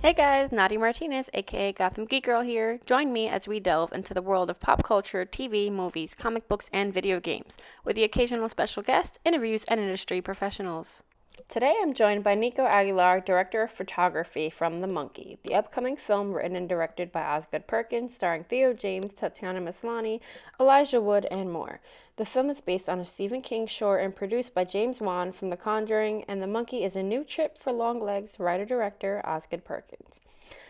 Hey guys, Nadya Martinez AKA GothamGeekGirl here. Join me as we delve into the world of pop culture, TV, movies, comic books, and video games, with the occasional special guest, interviews, and industry professionals. Today I'm joined by Nico Aguilar, Director of Photography from The Monkey, the upcoming film written and directed by Osgood Perkins, starring Theo, James, Tatiana, Maslany, Elijah Wood, and more. The film is based on a Stephen King short and produced by James Wan from The Conjuring, and The Monkey is a new trip for Longlegs writer-director Osgood Perkins.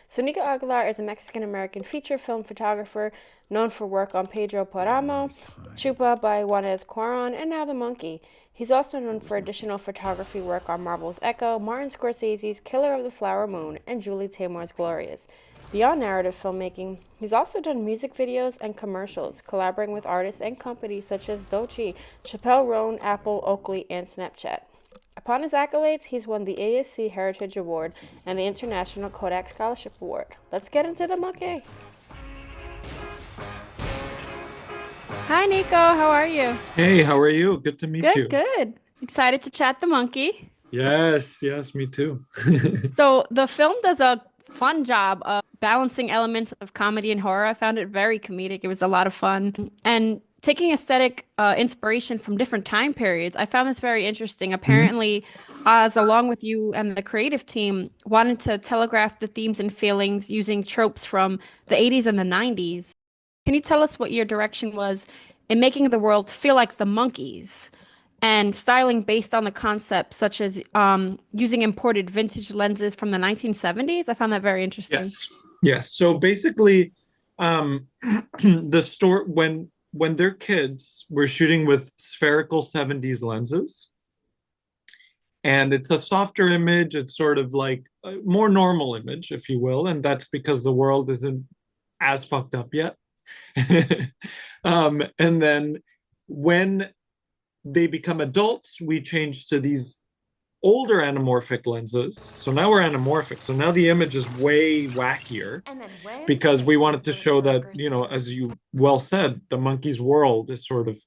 So Nico Aguilar is a Mexican-American feature film photographer known for work on Pedro Paramo, Chupa by Juanes Cuaron, and now The Monkey. He's also known for additional photography work on Marvel's Echo, Martin Scorsese's Killer of the Flower Moon, and Julie Taymor's Glorious. Beyond narrative filmmaking, he's also done music videos and commercials, collaborating with artists and companies such as Dochi, Chappelle Roan, Apple, Oakley, and Snapchat. Upon his accolades, he's won the ASC Heritage Award and the International Kodak Scholarship Award. Let's get into the monkey. Hi, Nico. How are you? Hey, how are you? Good to meet Good, you. good. Excited to chat the monkey. Yes, me too. So, the film does a fun job of balancing elements of comedy and horror. I found it very comedic. It was a lot of fun. And taking aesthetic inspiration from different time periods, I found this very interesting. Mhm. Apparently, Oz, along with you and the creative team, wanted to telegraph the themes and feelings using tropes from the 80s and the 90s. Can you tell us what your direction was in making the world feel like the monkeys and styling based on the concepts, such as using imported vintage lenses from the 1970s? I found that very interesting. Yes. Yes. So basically, the store when they're kids, we're shooting with spherical 70s lenses, and it's a softer image. It's sort of like a more normal image, if you will, and that's because the world isn't as fucked up yet. And then when they become adults, we change to these older anamorphic lenses. So now we're anamorphic. So now the image is way wackier And then because we Wednesday is wanted to Daily show that, Roker City. as you well said, the monkey's world is sort of,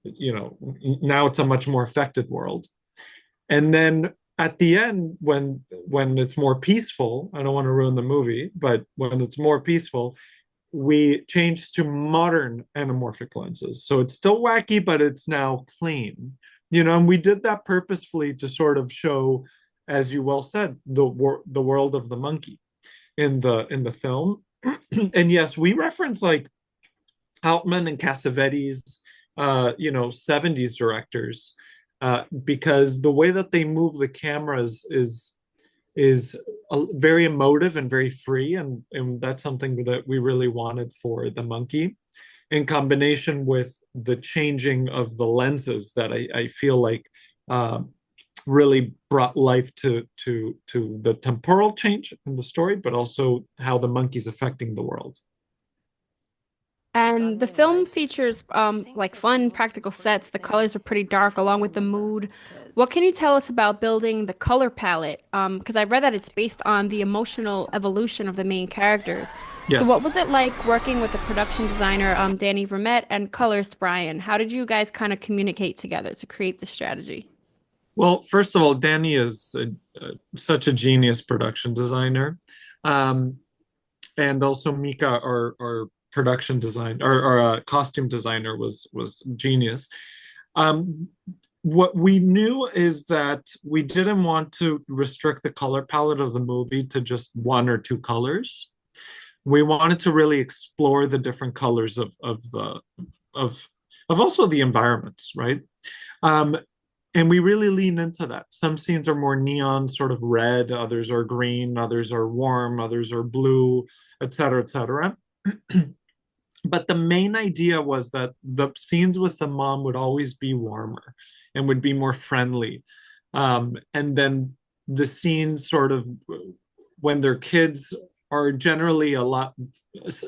now it's a much more affected world. And then at the end, when it's more peaceful, I don't want to ruin the movie, but when it's more peaceful, we changed to modern anamorphic lenses. So it's still wacky, but it's now clean. And we did that purposefully to sort of show, as you well said, the world of the monkey in the film. And yes, we reference like Altman and Cassavetes, 70s directors, because the way that they move the cameras is very emotive and very free, and that's something that we really wanted for the monkey, in combination with the changing of the lenses that I feel like uh, really brought life to the temporal change in the story, but also how the monkey's affecting the world. And the film features like fun practical sets. The colors are pretty dark along with the mood. What can you tell us about building the color palette? Because I read that it's based on the emotional evolution of the main characters. So what Yes. was it like working with the production designer Danny Vermette and colorist Brian? How did you guys kind of communicate together to create the strategy? Well, first of all, Danny is such a genius production designer. Um, and also Mika, our production design, our costume designer, was genius. Um, what we knew is that we didn't want to restrict the color palette of the movie to just one or two colors. We wanted to really explore the different colors of of also the environments, right? Um, and we really lean into that. Some scenes are more neon, sort of red, others are green, others are warm, others are blue, et cetera, et cetera. But the main idea was that the scenes with the mom would always be warmer and would be more friendly. And then the scenes sort of when they're kids are generally a lot,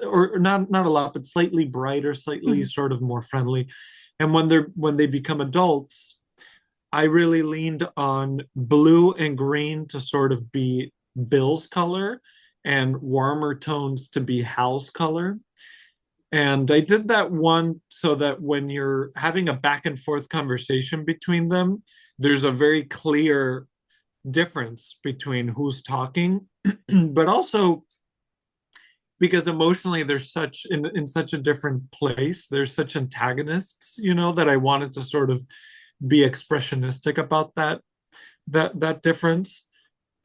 or not a lot, but slightly brighter, slightly Mhm. sort of more friendly. And when they become adults, I really leaned on blue and green to sort of be Bill's color and warmer tones to be Hal's color. And I did that one so that when you're having a back and forth conversation between them, there's a very clear difference between who's talking but also because emotionally they're such in such a different place. There's such antagonists, that I wanted to sort of be expressionistic about that difference.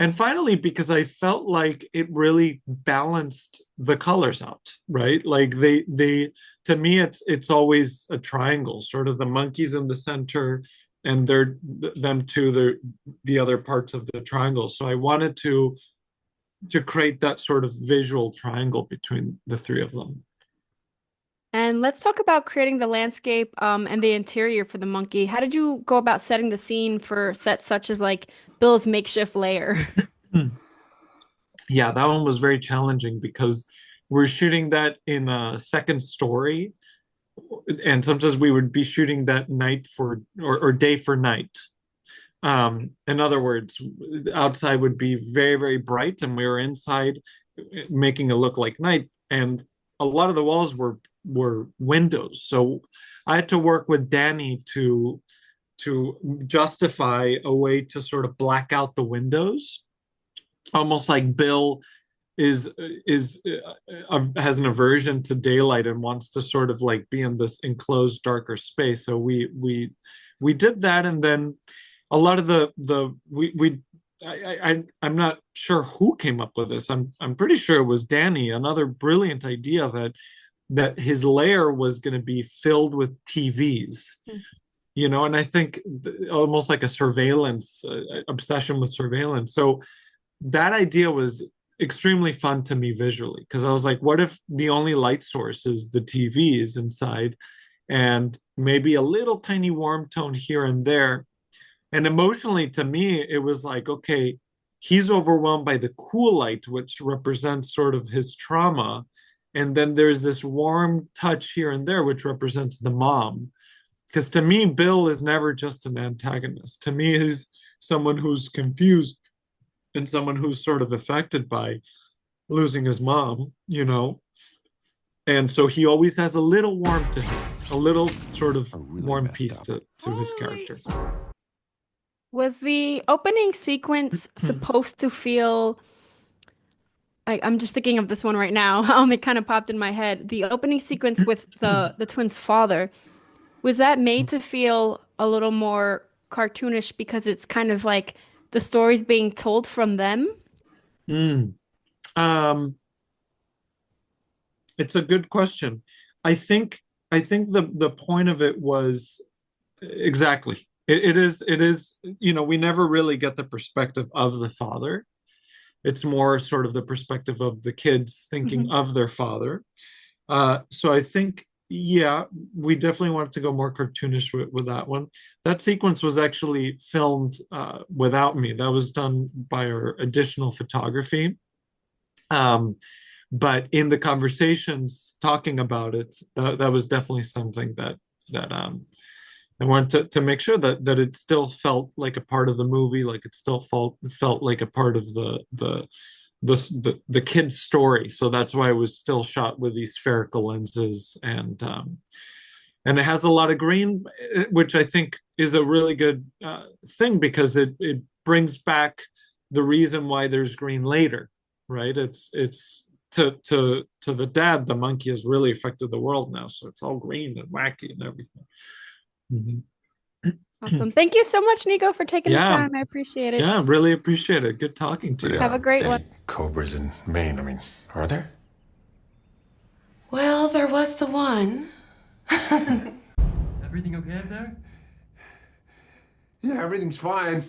And finally, because I felt like it really balanced the colors out, right? Like they to me it's always a triangle, sort of the monkeys in the center and them two, they're the other parts of the triangle. So I wanted to create that sort of visual triangle between the three of them. And let's talk about creating the landscape and the interior for the monkey. How did you go about setting the scene for sets such as like Bill's makeshift lair? Yeah, that one was very challenging because we're shooting that in a second story, and sometimes we would be shooting that night or day for night. In other words, outside would be very, very bright, and we were inside making it look like night. And a lot of the walls were windows, so I had to work with Danny to justify a way to sort of black out the windows, almost like Bill has an aversion to daylight and wants to sort of like be in this enclosed darker space. So we did that, and then a lot of the we I'm not sure who came up with this. I'm pretty sure it was Danny. Another brilliant idea that his lair was going to be filled with TVs. And I think almost like a surveillance obsession with surveillance. So that idea was extremely fun to me visually, because I was like, what if the only light source is the TVs inside, and maybe a little tiny warm tone here and there. And emotionally, to me, it was like, okay, he's overwhelmed by the cool light, which represents sort of his trauma. And then there's this warm touch here and there, which represents the mom. Because to me, Bill is never just an antagonist. To me, he's someone who's confused and someone who's sort of affected by losing his mom. And so he always has a little warmth to him, a little sort of really warm messed piece up. to his character. Was the opening sequence supposed to feel like I'm just thinking of this one right now. It kind of popped in my head. The opening sequence with the twins' father, was that made to feel a little more cartoonish because it's kind of like the story's being told from them? Mm. Um, it's a good question. I think the point of it was exactly. It is, we never really get the perspective of the father. It's more sort of the perspective of the kids thinking Mhm. of their father. So I think, yeah, we definitely wanted to go more cartoonish with that one. That sequence was actually filmed without me. That was done by our additional photography. Um, but in the conversations talking about it, that was definitely something that I wanted to make sure that it still felt like a part of the movie, like it still felt like a part of the kid's story. So that's why it was still shot with these spherical lenses, and it has a lot of green, which I think is a really good thing, because it brings back the reason why there's green later, right? It's to the dad, the monkey has really affected the world now, so it's all green and wacky and everything. Mhm. Awesome. Thank you so much, Nico, for taking the Yeah, time. I appreciate it. yeah, really appreciate it. Good talking to you. Have a great one. Any cobras in Maine? I mean, are there? Well, there was the one. Everything okay up there? Yeah, everything's fine.